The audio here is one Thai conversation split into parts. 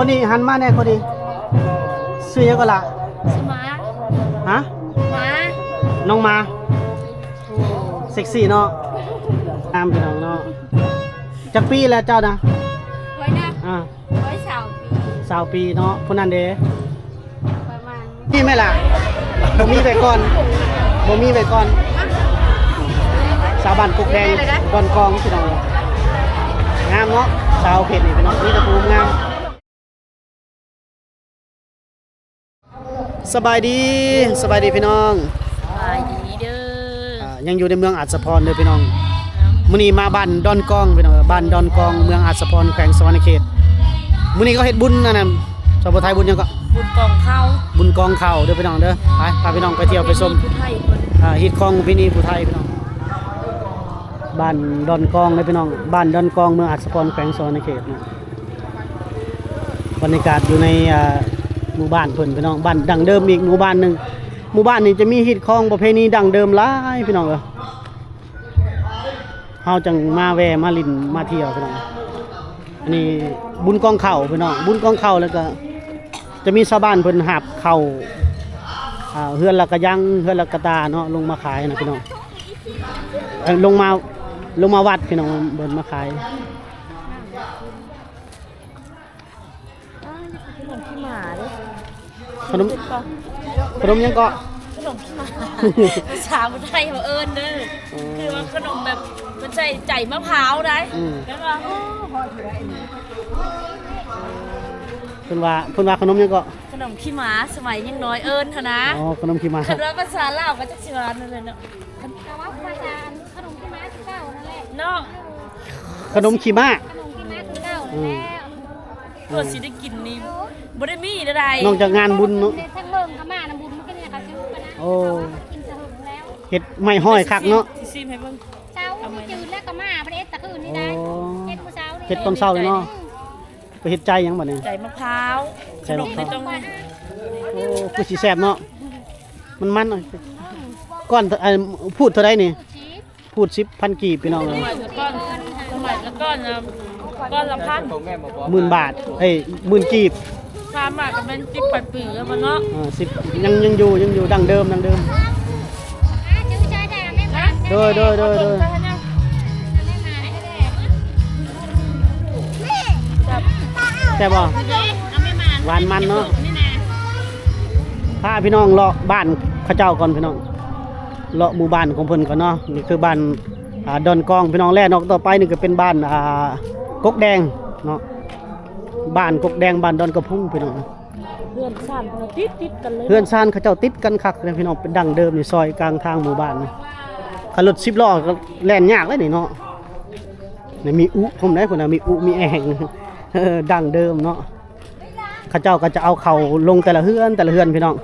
คนนี้หันมาแน่คนนี้ซื้อยังก็ละสมาฮะมาน้องมาเซ็กซี่เนาะงามพี่น้องเนาะจักปีแล้วเจ้านะไว้นะไว้20 ปีเนาะคนนั้นเด้ประมาณนี่ไหมล่ะบ่มีไปก่อนสาวบ้านกุกแดงดอนกองพี่น้องงามเนาะสาวเพชรนี่พี่น้องนี่ตะปูงามสบายดีพี่น้องสบายดีเด้อยังอยู่ในเมืองอัศพรเด้อพี่น้องมื้อนี้มาบ้านดอนกองพี่น้องบ้านดอนกองเมืองอัศพรแขวงสวรรณเขตมื้อนี้ก็เฮ็ดบุญนั่นน่ะชาวไทยบุญยังก็บุญกองข้าวเด้อพี่น้องเด้อไปพาพี่น้องไปเที่ยวไปชมผู้ไทยเพิ่นฮิตของพี่นี่ผู้ไทยพี่น้องบ้านดอนกองเลยพี่น้องบ้านดอนกองเมืองอัศพรแขวงสวรรณเขตนะบรรยากาศอยู่ในหมู่บ้านเพิ่นพี่น้องบ้านดังเดิมอีกหมู่บ้านนึงหมู่บ้านนี้จะมีฮิตของประเพณีดังเดิมหลายพี่น้องเฮาจังมาแวะมาลิ้นมาเที่ยวพี่น้องอันนี้บุญกองเข่าพี่น้องบุญกองเข่าแล้วก็จะมีชาวบ้านเพิ่นหาบเข่าเฮือนละกะยังเฮือนละกะตาเนาะลงมาขายนะพี่น้องลงมาวัดพี่น้องเบิ่นมาขายขนมขี้หมาเด้อขนมยังก็ขนมขี้หมาภาษาคนไทยเขาเอิ้นเด้อคือว่าขนมแบบมันใส่ใจมะพร้าวได้แล้วว่าเพิ่นว่าขนมยังก็ขนมขี้หมาสมัยยังน้อยเอิ้นเท่านะอ๋อขนมขี้หมาคือว่าภาษาลาวก็จะชื่อว่านั่นแหละเนาะแต่ว่าภาษาขนมขี้ม้าคือเก่านั่นแหละเนาะขนมขี้ม้าคือเก่าแล้วตัวสิได้กินนี่บ่ได้มีอะไรนอกจากงานบุญเนาะทั้งเบิ่งขม่าน้ำบุญมันก็เนี่ยค่ะชื่อกันนะโอ้กินสะหึงแล้วเฮ็ดไม่ห้อยคักเนาะซิมให้เบิ่งเช้าจืดแล้วขม่าประเด็ดตะคืนนี่ได้เฮ็ดมื้อเช้านี่เฮ็ดตอนเช้าเลยเนาะไปเฮ็ดใจหยังบัดนี้ใจมะพร้าวขนมไม่ต้องโอ้คือสิแซ่บเนาะมันก้อนพูดเท่าใดนี่พูด10,000กีบพี่น้องเลยสมัยละก้อนละพัน10,000 บาทเอ้ย10,000กีบ3 บาทก็เป็น10 8 ปีแล้วมันเนาะ10ยังอยู่ดังเดิมจื้อใจได้แม่มาโดยแซ่บบ่หวานมันเนาะพาพี่น้องเลาะบ้านเขาเจ้าก่อนพี่น้องเลาะหมู่บ้านของเพิ่นก่อนเนาะนี่คือบ้านดอนกองพี่น้องแล่นออกต่อไปนี่ก็เป็นบ้านกกแดงเนาะบ้านกกแดงบ้านดอนกระพุ่งพี่น้องเฮือนซ่านติดกันเลยเฮือนซ่านเขาเจ้าติดกันคักเลยพี่น้องเป็นดังเดิมนี่ซอยกลางทางหมู่บ้านนี่คันรถ10 ล้อก็แล่นยากเลยนี่เนาะนี่มีอุผมได้พุ่นน่ะมีอุมีแอ่งดังเดิมเนาะเขาเจ้าก็จะเอาเข่าลงแต่ละเฮือนพี่น้อง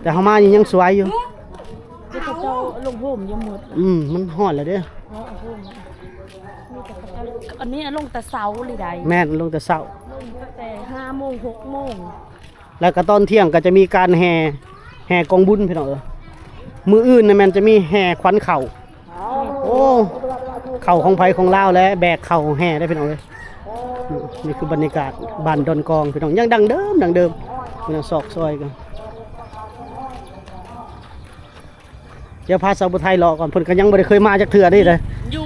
แต่เฮามายังสวยอยู่เขาเจ้าลงโฮมยังหมดมันฮ้อนแล้วเด้ออันนี้ลงแต่เช้าเลยได้แม่นลงแต่เช้าตั้งแต่5 โมง 6 โมงแล้วก็ตอนเที่ยงก็จะมีการแห่กองบุญพี่น้องมื้ออื่นน่ะแม่นจะมีแห่ขวัญเข่าโอ้เข่าของไผของลาวและแบกเข่าแห่ได้พี่น้องเอ้ยนี่คือบรรยากาศบ้านดอนกองพี่น้องยังดังเดิมพี่น้องซอกซอยกันเดี๋ยวพาสาวไทยรอก่อนเพิ่นก็ยังบ่ได้เคยมาจักเทื่อนี่เลยอยู่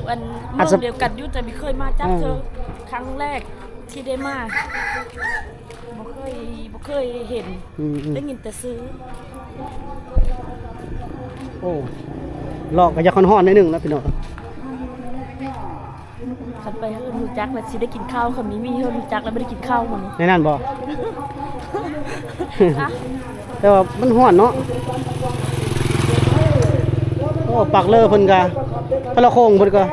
อันเมืองเดียวกันอยู่แต่ไม่เคยมาจักเทื่อครั้งแรกที่ได้มาบ่เคยเห็นได้ยินแต่ซื้อโอ้รอก็จะฮ้อนๆนิดนึงแล้วพี่น้องคันไปเฮือนรู้จักแล้วสิได้กินข้าวคันนี้มีเฮือนรู้จักแล้วบ่ได้กินข้าวมื้อนี้ในนั้นบ่แต่ว่ามันฮ้อนเนาะโอ้ปักเลอเพิ่นก็พระโคงเพิ่นก็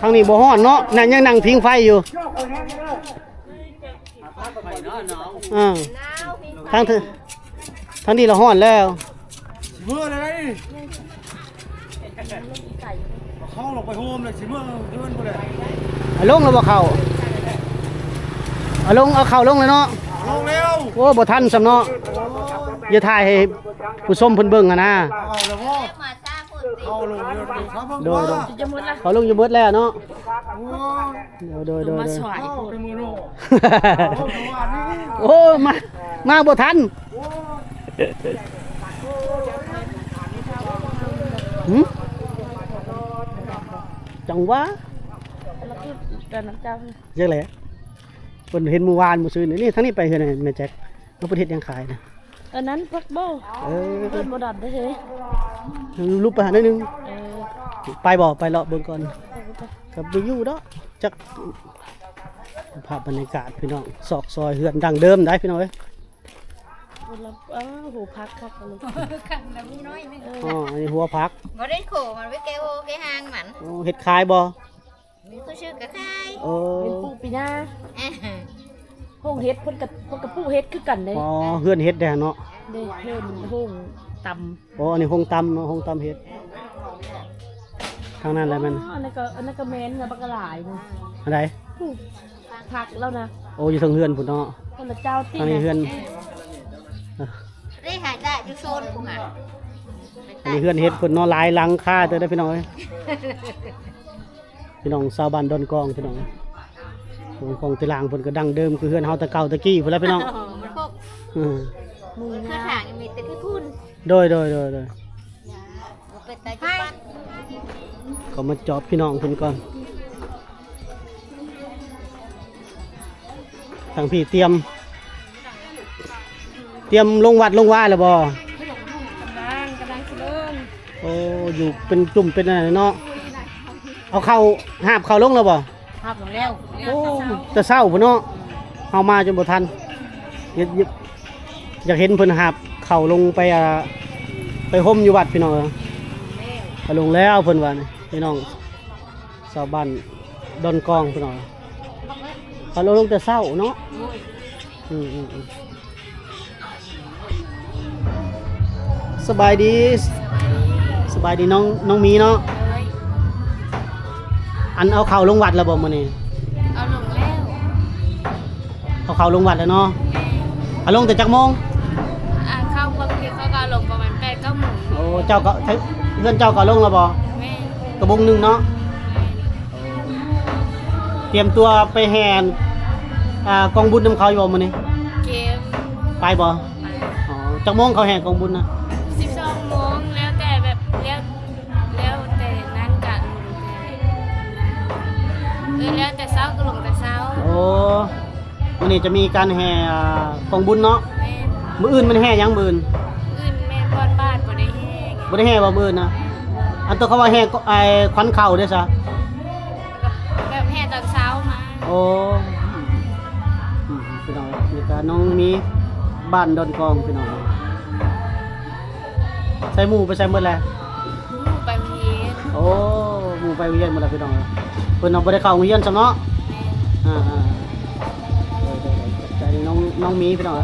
ทางนี้บ่ฮ้อนเนาะนั่นยังนั่งพิงไฟอยู่ทางนี้เราฮ้อนแล้วเมื่อไรเข้าลงไปโฮมเลยสิเมื่อเดินไปเลยลงแล้วบ่เข้าเอาเข่าลงเลยเนาะลงเร็วโอ้บ่ทันสำเนาะ อย่าถ่ายให้ผู้ชมเพิ่นเบิ่งอะนะ เอาแล้วบ่ มาซาพูดสิ เอาลงเดี๋ยวครับ โดย จะหมดละ เขาลงอยู่เบิดแล้วเนาะโดย มาสวย เอาเป็นมือโน่ โอ้มาบ่ทันหึจังหวะ แล้วคือเดินน้ำเจ้า เจ๊แหละเพิ่นเห็นเมื่อวานมื้อซื่อนี่ทางนี้ไปเฮ็ดให้แม่แจ็คเอาประเทศยังขายนะ อันนั้นพักโบ เออ เดินบ่ดับได้เลย รูปไปหาหน่อยหนึง เออ ไปบ่ไปเลาะเบิ่งก่อนกับไปอยู่เนาะจักภาพบรรยากาศพี่น้องซอกซอยเฮือนดังเดิมได้พี่น้องเอ้ย คนละโหพักคักเลย ขันแล้วมีน้อยนึง อ๋ออันนี้หัวพัก บ่ได้โขมันไว้แกโอแกหางมัน อ๋อเฮ็ดขายบ่ มีผู้ชื่อกะคาย เออ เป็นปูปีหน้าห้องเฮ็ดเพิ่นกับปูเฮ็ดคือกันเด้ อ๋อเฮือนเฮ็ดแด้เนาะ เด้เพิ่นห้องต อ๋ออันนี้ห้องตำเนาะห้องตำเฮ็ดทางนั้นแหละมัน ำอันนั้นก็แม่นกับบักกะหลายนะ อันใด ผู้พักแล้วนะ โอ้อยู่ทางเฮือนพุ่นเนาะ คนละเจ้าที่ ทางนี้เฮือน ได้หายได้อยู่โซนกูหา อันนี้เฮือนเฮ็ดพุ่นเนาะหลายหลังคาเด้อพี่น้องเอ้ยพี่น้องชาวบ้านดอนกองพี่น้องของตะลางเพิ่นก็ดังเดิมคือเฮือนเฮาแตะเก่าตะกี้พุ่นแหล้วพี่น้อง มันพบ อือ มือ คือ นะ ทางมีแต่คือพุ่น โดย เป็นตาจีบัน ก็มาจอบพี่น้องเพิ่นก่อนทางพี่เตรียมลงวัดลงว่าแล้วบ่ กำลังสิเริ่ม โอ้อยู่เป็นจุ่มเป็นอะไรเนาะเอาเข้าหาบเข้าลงแล้วบ่ ภาพลงแล้ว โอ้จะเศร้าพุ่นเนาะเอามาจนบ่ทันอยากเห็นเพิ่นหาบเข้าลงไปไปห่มอยู่วัดพี่น้องเอาลงแล้วเพิ่นว่านี่พี่น้องชาวบ้านดอนกองพี่น้องเขาลงแต่เศร้าเนาะอืมสบายดีน้องมีเนาะอันเอาเข้าลงวัดแล้วบ่มื้อนี้ เอาลงแล้ว เอาเข้าลงวัดแล้วเนาะเอาลงแต่จักโมง เข้าบางทีเขาก็ลงประมาณ8-9 โมง โอ้เจ้าก็เพื่อนเจ้าก็ลงแล้วบ่ แม่ กระบุงหนึงเนาะเตรียมตัวไปแห่กองบุญนำเขาอยู่บ่มื้อนี้ เกม ไปบ่อ๋อจักโมงเขาแห่กองบุญนะ 12 โมงแล้วแต่แบบแล้วแต่นั้นกันแล้วแต่เช้าก็ลงแต่เช้า โอ้มื้อนี้จะมีการแห่กองบุญเนาะ แม่ มื้ออื่นมันแห่หยังมื้ออื่น อื่นแม่ป้อนบ้านบ่ได้แห้ง บ่ได้แห่บ่มื้ออื่นนะอันตัวเขาว่าแห่ขวัญเข้าเด้อซะ แบบแห่ตอนเช้ามา โอ้พี่น้องนี่ก็น้องมีบ้านดอนกองพี่น้องใส่หมูไปใส่หมดแล้ว ไปเรียน โอ้หมูไปเวียนหมดแล้วพี่น้องเพิ่นเอาบ่ได้เข้าโรงเรียนซะเนาะ แม่ ใจน้องมีพี่น้อง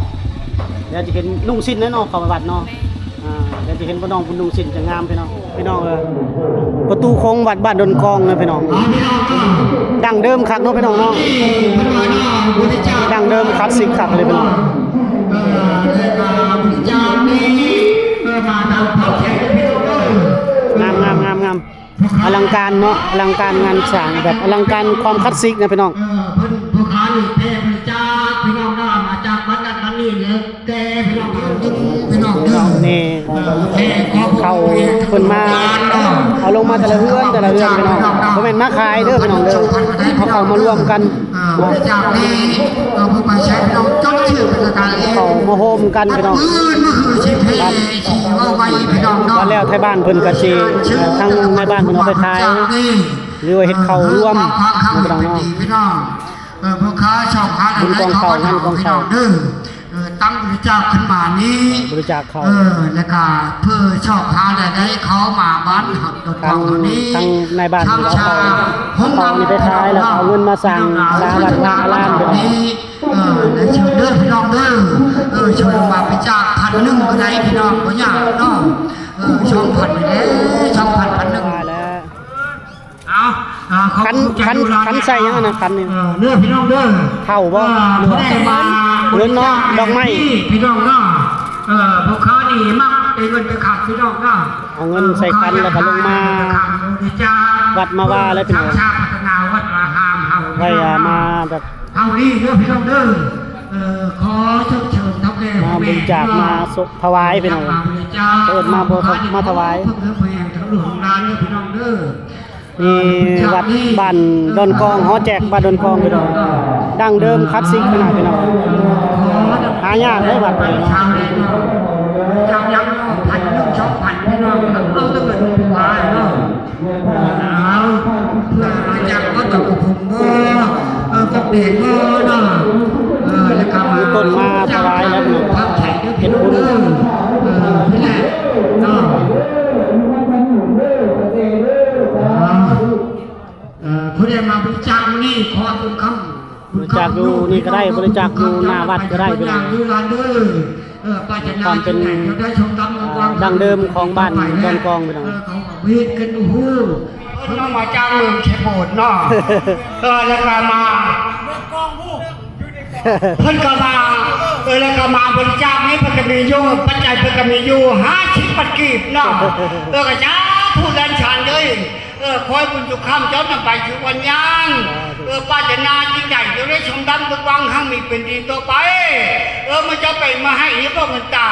เดี๋ยวจะเห็นนุ่งสิ้นแน่นอนเข้าไปวัดเนาะ แม่ เดี๋ยวจะเห็นพี่น้องนุ่งสิ้นจะงามพี่น้องประตูโค้งวัดบ้านดอนกองนะพี่น้องดังเดิมคักเนาะพี่น้องเนาะดังเดิมคลาสสิกคักเลยพี่น้องงามอลังการเนาะอลังการงานสร้างแบบอลังการความคลาสสิกนะพี่น้อง เพิ่นผู้ค้านี่แพ้บริจาคพี่น้องเนาะมาจากวัดนั้นนั้นนี่เลยแต่พี่น้องพี่น้องเด้อ นี่ แพ้ของ เขาเพิ่นมาเอาลงมาแต่ละเรือนพี่น้องบ่แม่นมาขายเด้อพี่น้องเด้อเอาเข้ามารวมกัน บริจาคนี่ผู้มาใช้พี่น้องจดชื่อเป็นการเอง เขามาโฮมกันพี่น้อง มื้อนี่คือสิเพสิว่าไว้พี่น้องเนาะ ว่าแล้วไทยบ้านเพิ่นก็สิทางในบ้านเพิ่นเอาไปขายหรือว่าเฮ็ดข้าวรวมพี่น้องเนาะ พี่น้องผู้ค้าชอบค้าอะไรเขาก็ทำพี่น้องเด้อตั้งบริจาคขึ้นมานี้ บริจาคข้าว แล้วก็เพื่อชอบหาอะไรได้เขามาบ้านหักดอก ทางในบ้านเพิ่นเอาข้าวนี่ไปขายแล้วเอาเงินมาสร้างวัดพระอารามพี่น้อง และช่วยเด้อพี่น้องเด้อช่วยมาบริจาค1,000ก็ได้พี่น้องบ่ยากเนาะ2,000ไปแล้ว2,000 1,000 แล้ว เอา คันใส่ยังอันนะคันนี่ เนื้อพี่น้องเด้อ เข้าบ่ ได้มา เงินเนาะดอกไม้ พี่น้องเนาะ พวกเขานี่มักเป็นเงินไปขับพี่น้องเนาะ เอาเงินใส่คันแล้วก็ลงมาวัดมาว่าแล้วพี่น้อง ชาพัฒนาวัดมาหามเฮา ไว้มาแบบ เฮานี่เด้อพี่น้องเด้อขอเชิญทัพแก่ มาบริจาคมาถวายพี่น้องเอิ้นมามาถวาย เพื่อแผ่ทั้งหลวงร้านเด้อพี่น้องเด้อ นี่วัดบ้านดอนกองหอแจกบ้านดอนกองพี่น้องดั้งเดิมคลาสสิกขนาดพี่น้องหายากได้วัดนี้เนาะ ชาวยังพันนึ่งชอบพันพี่น้องเราต้องเงินถวายเนาะเอาเพื่อบริจาคก็ต้องผมก็ก็เปลี่ยนก็เนาะแล้วก็มาพักแขกด้วยพี่น้องเด้อนี่แหละเนาะผู้ใดมาบริจาคนี่ขอบุญคำ บริจาคอยู่นี่ก็ได้บริจาคอยู่หน้าวัดก็ได้พี่น้องความเป็นดั้งเดิมของบ้านดอนกองพี่น้อง เวทกันโอ้โหเพิ่นมาจากเมืองเชโบดเนาะแล้วก็มาเพิ่นก็มาแล้วก็มาบริจาคนี้เพิ่นก็มีอยู่ปัจจัยเพิ่นก็มีอยู่50 ปัจกีบเนาะก็จ้าผู้ดันชานเลยคอยบุญจุกคำเจ้านำไปถึงวันยานป้าจะนายิ่งใหญ่จะได้ชมดำตะวังห้างมีเป็นดีต่อไปมันจะไปมาให้เยอะก็มันตา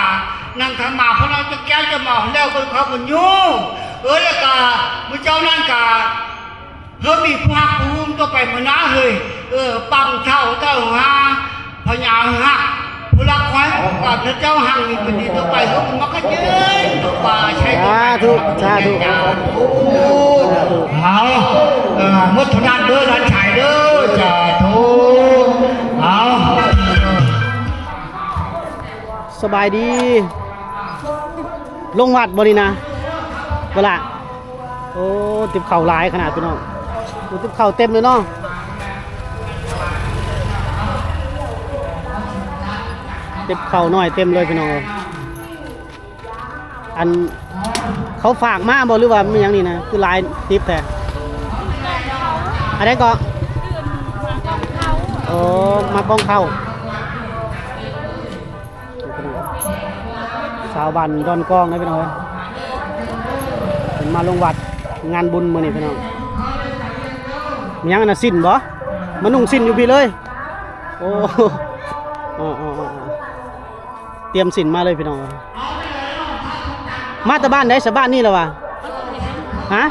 นั่งทำมาเพราะเราจะแก้จะมาแล้วคนเขาบุญยูแล้วก็มุเจ้านั่นกามีภาคภูมิต่อไปมานะเฮ้ยปังเท่าหาพญาฮะผู้รักคอยกับเจ้าห้างมีเป็นดีต่อไปเขามันมักจะยืนต่อไปใช่ไหม สาธุเอามุทนาเด้อรันฉายเด้อจ้าทุเอา สบายดีลงวัดบ่นี่นะเวลาโอ้ติบเข่าหลายขนาดพี่น้องติบเข่าเต็มเลยเนาะติบเข่าน้อยเต็มเลยพี่น้องอันเขาฝากมาบ่หรือว่ามันอย่างนี้นะคือหลายติบแต่อะไรก็โอ้มาป้องเข้าชาวบ้านดอนกองนะพี่น้องมาลงวัดงานบุญมื้อนี้พี่น้องมียังน่ะสิ้นบ่มานุ่งสิ้นอยู่พี่เลยโอ้เตรียมสิ้นมาเลยพี่น้องมาแต่บ้านได้สบ้านนี่แล้ววะฮะ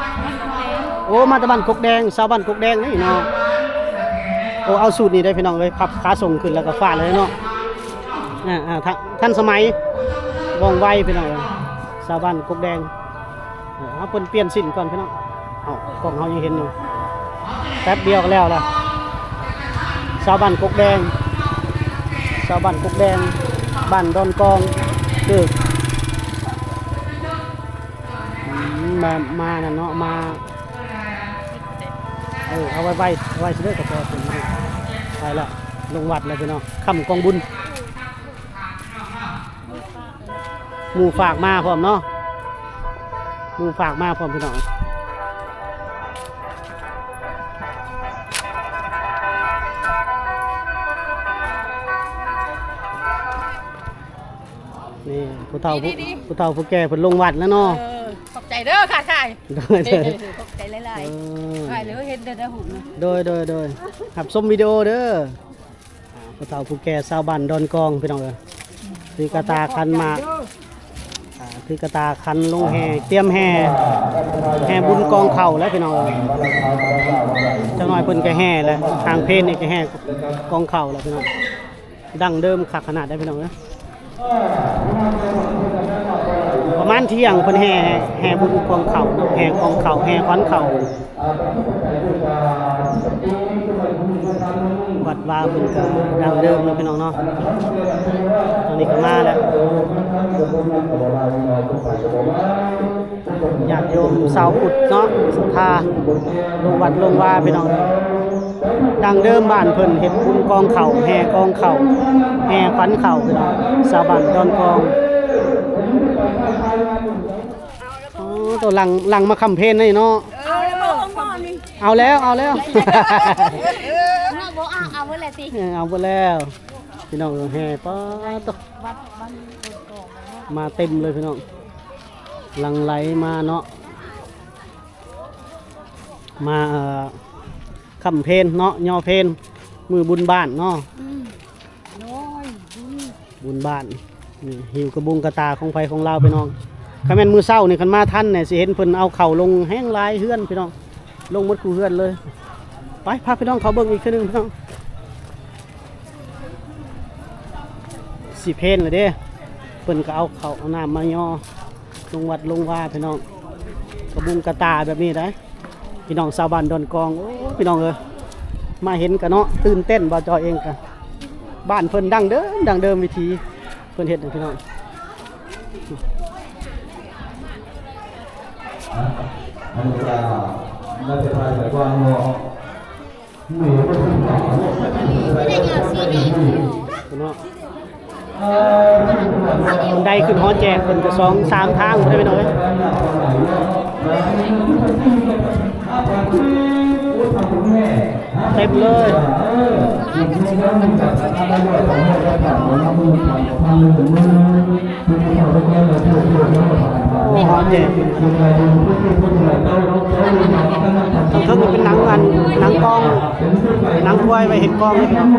โอ้มาแต่บ้านกกแดงชาวบ้านกกแดงนี่เนาะโอ้เอาสูตรนี้ได้พี่น้องเลยพับขาส่งขึ้นแล้วก็ฟาดเลยเนาะท่านสมัยว่องไวพี่น้องชาวบ้านกกแดงเอาเปลี่ยนสิ้นก่อนพี่น้องเอากล้องเขายังเห็นอยู่แป๊บเดียวก็แล้วล่ะชาวบ้านกกแดงชาวบ้านกกแดงบ้านดอนกองตึกมาน่ะเนาะมาเอาไว้เสด็จกับตัวถึงไปแล้วลงวัดแล้วพี่น้องค่ำกองบุญหมู่ฝากมาพร้อมเนาะหมู่ฝากมาพร้อมพี่น้องนี่ผู้เฒ่าผู้แก่เพิ่นลงวัดแล้วเนาะขอบใจเด้อค่ะขอบใจหลายๆหรือเห็นเด้อหุ่นโดยหับชมวิดีโอเด้อผู้เฒ่าผู้แก่ชาวบ้านดอนกองพี่น้องถือกระตาคันมาถือกระตาคันลงแห่เตรียมแห่บุญกองเข่าแล้วพี่น้องจังหน่อยเพิ่นก็แห่แล้วทางเพศนี่ก็แห่กองเข่าแล้วพี่น้องดั้งเดิมคักขนาดได้พี่น้องนะประมาณเที่ยงเพิ่นแห่บุญกองเข่าแห่กองเข่าแห่ขวัญเข่าวัดว่าเพิ่นก็ดั้งเดิมแล้วพี่น้องเนาะตอนนี้ก็มาแล้วญาติโยมชาวพุทธเนาะศรัทธาลงวัดลงวาพี่น้องดังเดิมบ้านเพิ่นเฮ็ดบุญกองเข่าแห่กองเข่าแห่ขวัญเข่าพี่น้องชาวบ้านดอนกองตัวหลังมาคำเพลนนี่เนาะเอาแล้วเอาแล้วเอาไปแล้วสิเอาไปแล้วพี่น้องแห่ป้าตก มาเต็มเลยพี่น้องหลังไหลมาเนาะมาคำเพนเนาะย่อเพนมือบุญบ้านเนาะบุญบ้านนี่หิวกระบุงกระตาของไฟของเราพี่น้องคันแม่นมือเศร้านี่คันมาท่านเนี่ยสิเห็นเพิ่นเอาเข่าลงแห้งลายเฮือนพี่น้องลงหมดกูเฮือนเลยไปพาพี่น้องเขาเบิ่งอีกทีนึงพี่น้องสิเพนเลยเด้เพิ่นก็เอาเขาเอาน้ำมาย่อลงวัดลงว่าพี่น้องกระบุงกระตาแบบนี้ได้พี่น้องชาวบ้านดอนกองโอ้พี่น้องเอ้ยมาเห็นกันเนาะตื่นเต้นบ่จอยเองกันบ้านเพิ่นดังเดิมวิธีเพิ่นเฮ็ดให้พี่น้องอันนี้ก็น่าจะทายแต่ว่าเนาะหนูก็ถึงหนเนาะคนใดขึ้นฮอแจกเพิ่นก็2-3ทางได้พี่น้องเอ้ยเต็มเลยโอ้ฮอแจกทั้งเป็นหนังอันหนังกองหนังถ้วยไว้เห็นกองเลยพี่น้อง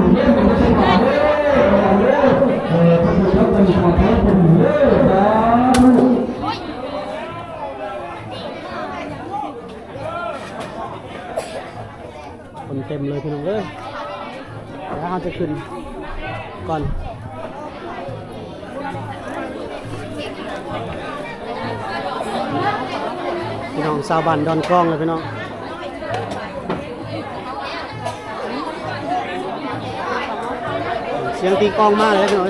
คนเต็มเลยพี่น้องเอ้ยแล้วเราจะขึ้นก่อนพี่น้องชาวบ้านดอนกล้องเลยพี่น้องเสียงตีกลองมากเลยพี่น้อง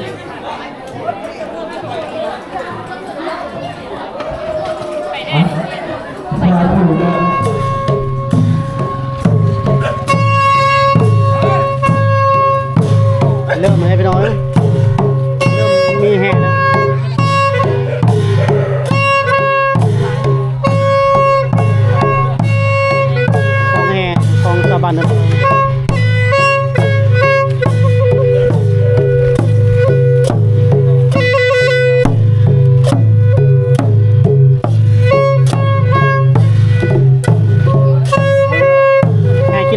เริ่มเลยพี่น้องเริ่มมีแห่แล้วของแห่ของชาวบ้านนั้น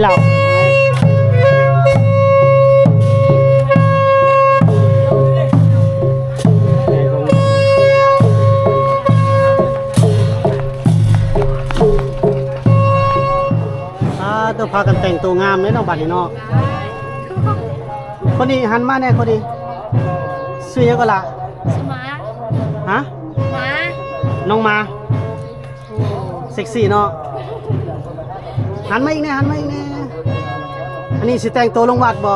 เหล้าตัวพากันแต่งตัวงามเลยน้องบัดนี่เนาะคนนี้หันมาแน่คนนี้ซื้อยังก็ละ สมา ฮะ มา น้องมาเซ็กซี่เนาะหันมาอีกแน่หันมาอีกแน่อันนี้สิแต่งตัวลงวัดบ่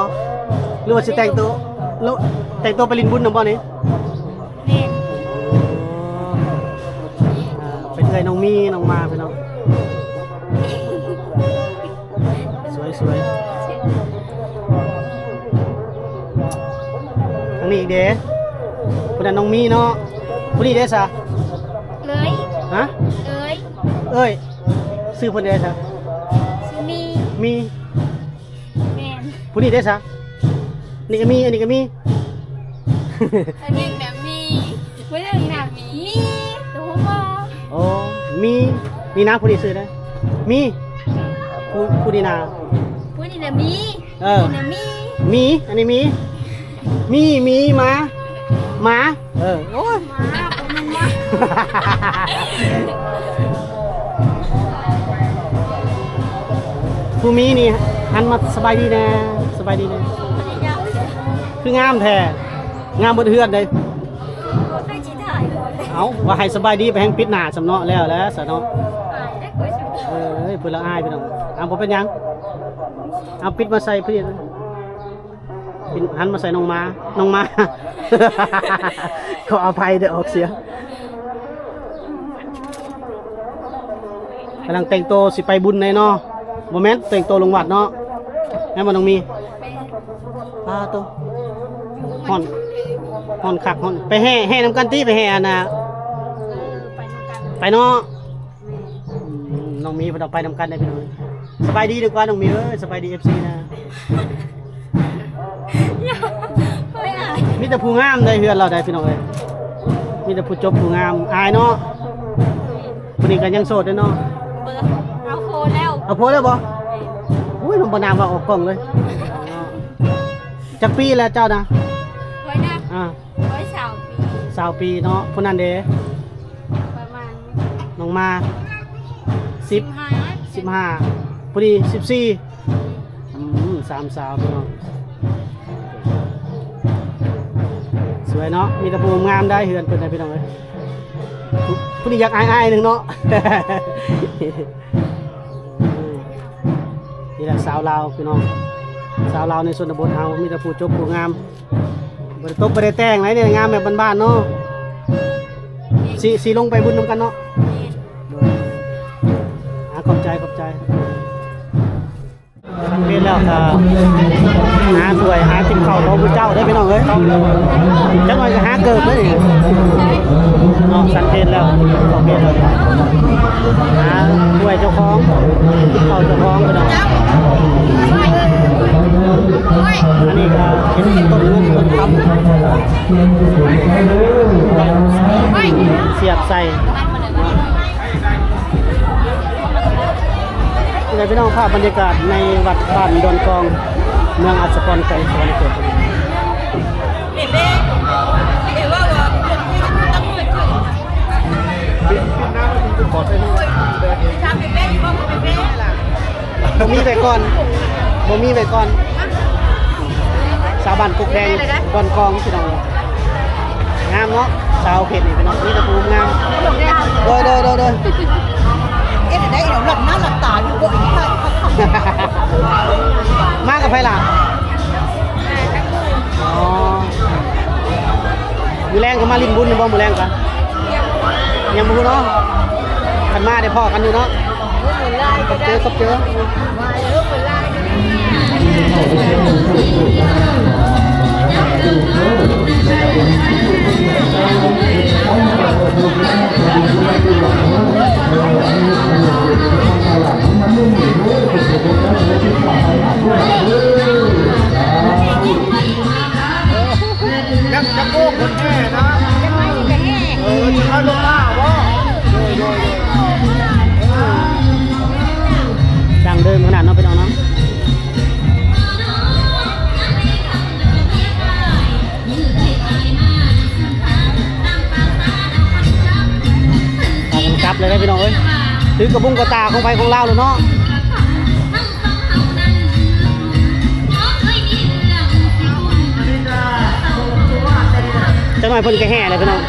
หรือว่าสิแต่งตัวไปลินบุญนำบ่นี่ เล่น เป็นเคยน้องมีน้องมาพี่น้องสวยทางนี้อีกเด้คนนั้นน้องมีเนาะคนนี้เด้ซะ เลย ฮะ เลย เอ้ยซื้อเพิ่นเด้ซะ มี มี แมน ผู้นี้เด้ซะนี่ก็มีอันนี้ก็มี อันนี้แบบมีไม่ได้แบบมีตัวบอ โอ้มีนะผู้นี้ซื้อได้มีผู้นี้นะ พูดนี่นะมี เออ นี่นะมี อันนี้มีหมาโอ้ย มาผมมันมา ผู้มีนี่หันมาสบายดีนะสบายดีนะคืองามแท้งามบนเฮือนเลย ไม่จีถ่ายเลย เอาว่าให้สบายดีไปแห่งปิดหน้าสำเนาะแล้วสะเนาะ ได้กว่าฉัน เพื่อนละอายพี่น้องเอาผมเป็นยังเอาปิดมาใส่พี่ปิดหันมาใส่น้องมา ขออภัยเดี๋ยวออกเสียกำลังแต่งตัวสิไปบุญในเนาะโมเมนต์แต่งตัวลงวัดเนาะแม่มันต้องมีตัวห่อนขักห่อนไปแห่น้ำกันที่ไปแห่นะไปเนาะน้องมีพอเราไปน้ำกันได้พี่น้องสบายดีดีกว่าน้องมีสบายดีFCนะมีแต่ผู้งามได้เฮือนเราได้พี่น้องเลย มีแต่ผู้จบผู้งามอายเนาะคนนี้ก็ยังโสดด้วยเนาะ เบอร์เอาโคแล้ว เอาโพสแล้วบ่อุ้ยน้องบ่นามว่าออกกล้องเลยจักปีแล้วเจ้านะ ไว้นะ อ่า ไว้สาวปี 20 ปีเนาะคนนั้นเด้ ประมาณ น้องมา10 15 15พอดี143 สาวพี่น้องสวยเนาะมีแต่ผู้งามได้เฮือนเพิ่นได้พี่น้องเอ้ยผู้นี้อยากอายๆหนึงเนาะ นี่แหละสาวลาวพี่น้องสาวลาวในชนบทเฮามีแต่ผู้จบผู้งามบ่ได้ตบบ่ได้แต่งไรเนี่ยงามแบบบ้านๆเนาะสิลงไปบุญนำกันเนาะขอบใจเป็นแล้วก็หาถ้วยหาจิ้มข้าวของผู้เจ้าได้พี่น้องเอ้ยจังหน่อยก็หาเกิบเลยเนาะสันเพลแล้วขอบเพลแล้วหาถ้วยเจ้าของจิ้มข้าวเจ้าของพี่น้องอันนี้ก็เป็นต้นลูกต้นคำเสียบใส่นี่พี่น้องภาพบรรยากาศในวัดบ้านดอนกองเมืองอัศพรไกรสวรรค์เกิดบ่มีไปก่อนสาวบ้านกุกแดงดอนกองพี่น้องงามเนาะสาวเผ็ดนี่พี่น้องนี่ตะปูงามโดยเอ๊ะได้เดี๋ยวหลับหน้าหลับตาอยู่บ่อีกค่ะ มากับไผล่ะอ๋อมื้อแรงก็มาลิ้นบุญนี่บ่มื้อแรงกันยังบ่รู้เนาะคันมาได้พ่อกันอยู่เนาะเจอมาแล้วเปิดไลจะโก้คนแก่นะจะมาลงมาบ่ ดังเดิมขนาดเนาะพี่น้องเนาะกลับเลยนะพี่น้องเอ้ยถือกระบุงกระตาของไปของเราเลยเนาะจะหน่อยเพิ่นแก่แห่เลยพี่น้อง